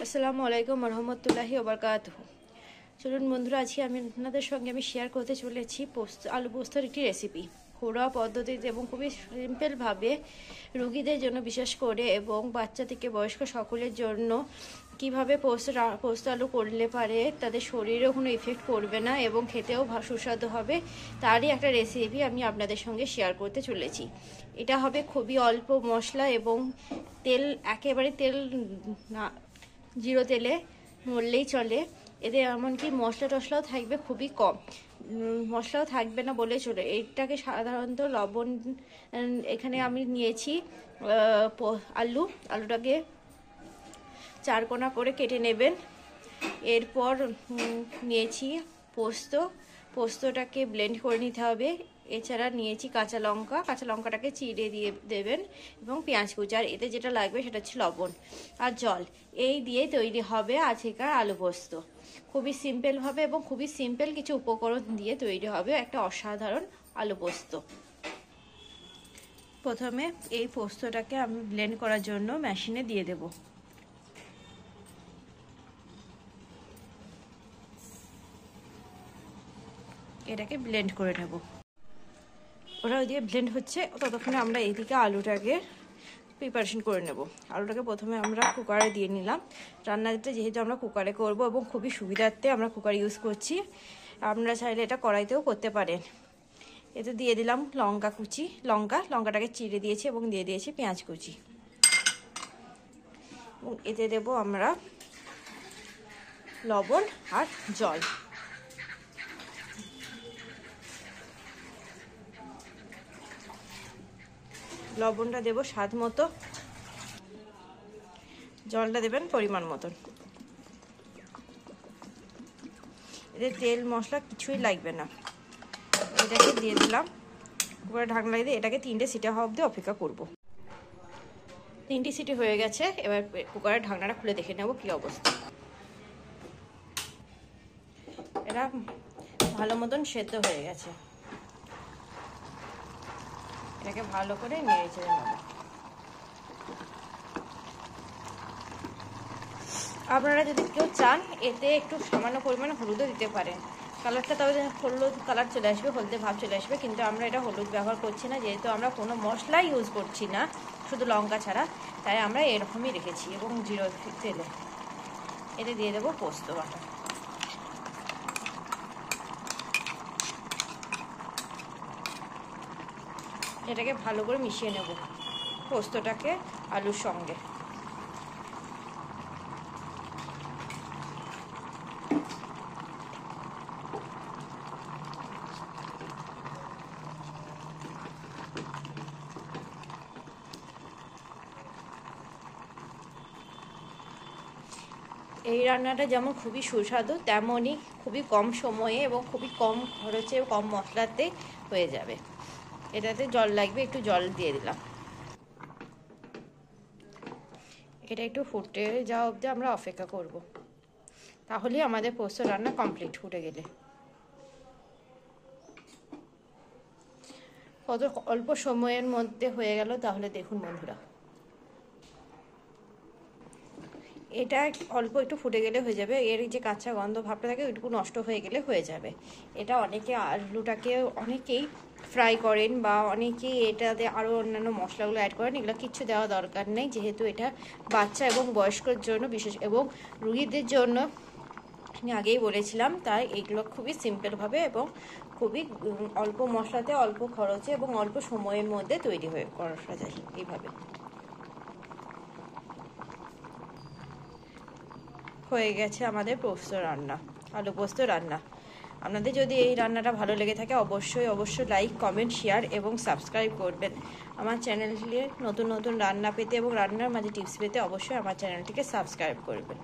আসসালামু আলাইকুম রহমতুল্লাহি ওয়া বারাকাতুহু। চলুন বন্ধুরা, আজকে আপনাদের সঙ্গে শেয়ার করতে চলেছি আলু পোস্তর একটি রেসিপি। ঘরোয়া পদ্ধতিতে এবং খুবই সিম্পলভাবে রোগীদের জন্য বিশেষ করে এবং বাচ্চা থেকে বয়স্ক সকলের জন্য কিভাবে পোস্ত আলু করলে পারে তাদের শরীরেও কোনো ইফেক্ট পড়বে না এবং খেতেও সুস্বাদু হবে, তারই একটা রেসিপি আমি আপনাদের সঙ্গে শেয়ার করতে চলেছি। এটা হবে খুবই অল্প মশলা এবং তেল, একেবারে তেল না, জিরো তেলে মরলেই চলে। এতে এমনকি মশলা টশলাও থাকবে খুবই কম, মশলাও থাকবে না বলে চলে। এটাকে সাধারণত লবণ, এখানে আমি নিয়েছি আলুটাকে চারকোনা করে কেটে নেবেন। এরপর নিয়েছি পোস্তটাকে ব্লেন্ড করে নিতে হবে। এছাড়া নিয়েছি কাঁচা লঙ্কাটাকে চিড়ে দিয়ে দেবেন এবং পেঁয়াজ কুচি, আর এতে যেটা লাগবে সেটা হচ্ছে লবণ আর জল। এই দিয়ে তৈরি হবে আজকের আলু পোস্ত। খুবই সিম্পলভাবে এবং খুবই সিম্পল কিছু উপকরণ দিয়ে তৈরি হবে একটা অসাধারণ আলু পোস্ত। প্রথমে এই পোস্তটাকে আমি ব্লেন্ড করার জন্য মেশিনে দিয়ে দেব। এটাকে ব্লেন্ড করে নেব। ওরা ওইদিকে ব্লেন্ড হচ্ছে, ততক্ষণে আমরা এইদিকে আলুটাকে প্রিপারেশন করে নেব। আলুটাকে প্রথমে আমরা কুকারে দিয়ে নিলাম। রান্নাটা যেহেতু আমরা কুকারে করব এবং খুবই সুবিধার্থে আমরা কুকার ইউজ করছি, আপনারা চাইলে এটা কড়াইতেও করতে পারেন। এতে দিয়ে দিলাম লঙ্কাটাকে চিড়ে দিয়েছি এবং দিয়ে দিয়েছি পেঁয়াজ কুচি, এবং এতে দেব আমরা লবণ আর জল। লবণটা দেব স্বাদ মতো, জলটা দেবেন পরিমাণ মতন। এতে তেল মশলা কিছুই লাগবে না। এটাকে দিয়ে দিলাম, কুকারে ঢাকনা লাগিয়ে এটাকে 3টে সিটি হওয়া অবধি অপেক্ষা করব। 3টে সিটি হয়ে গেছে। এবার কুকারের ঢাকনাটা খুলে দেখে নেব কি অবস্থা। এটা ভালো মতন সেদ্ধ হয়ে গেছে। এটাকে ভালো করে নেড়ে চেড়ে নেব। আপনারা যদি কেউ চান এতে একটু সামান্য পরিমাণে হলুদও দিতে পারেন। কালারটা তবে হলুদ কালার চলে আসবে, হলদে ভাব চলে আসবে, কিন্তু আমরা এটা হলুদ ব্যবহার করছি না, যেহেতু আমরা কোনো মশলাই ইউজ করছি না, শুধু লঙ্কা ছাড়া, তাই আমরা এরকমই রেখেছি। এবং জিরো তেলে এতে দিয়ে দেবো পোস্ত বাটা। এটাকে ভালো করে মিশিয়ে নেব পোস্তটাকে আলুর সঙ্গে। এই রান্নাটা যেমন খুবই সুস্বাদু, তেমনই খুবই কম সময়ে এবং খুবই কম খরচে কম মশলাতে হয়ে যাবে। এটাতে জল লাগবে, একটু জল দিয়ে দিলাম। এটা একটু ফুটে যাওয়া অবধি আমরা অপেক্ষা করব, তাহলেই আমাদের পোস্ত রান্না কমপ্লিট। ফুটে গেলে কত অল্প সময়ের মধ্যে হয়ে গেল, তাহলে দেখুন বন্ধুরা। এটা অল্প একটু ফুটে গেলে হয়ে যাবে। এর যে কাঁচা গন্ধ ভাবটা থাকে ওইটুকু নষ্ট হয়ে গেলে হয়ে যাবে। এটা আলুটাকে অনেকেই ফ্রাই করেন বা অনেকেই এটাতে আরও অন্যান্য মশলাগুলো অ্যাড করেন। এগুলো কিচ্ছু দেওয়া দরকার নেই, যেহেতু এটা বাচ্চা এবং বয়স্কর জন্য বিশেষ এবং রোগীদের জন্য আমি আগেই বলেছিলাম, তাই এইগুলো খুবই সিম্পলভাবে এবং খুবই অল্প মশলাতে অল্প খরচে এবং অল্প সময়ের মধ্যে তৈরি করা যায়। এইভাবে হয়ে গেছে আমাদের আলু পোস্ত রান্না। আপনাদের যদি এই রান্নাটা ভালো লেগে থাকে অবশ্যই লাইক, কমেন্ট, শেয়ার এবং সাবস্ক্রাইব করবেন। আমার চ্যানেলে নতুন রান্না পেতে এবং রান্নার মাঝে টিপস পেতে অবশ্যই আমার চ্যানেলটিকে সাবস্ক্রাইব করবেন।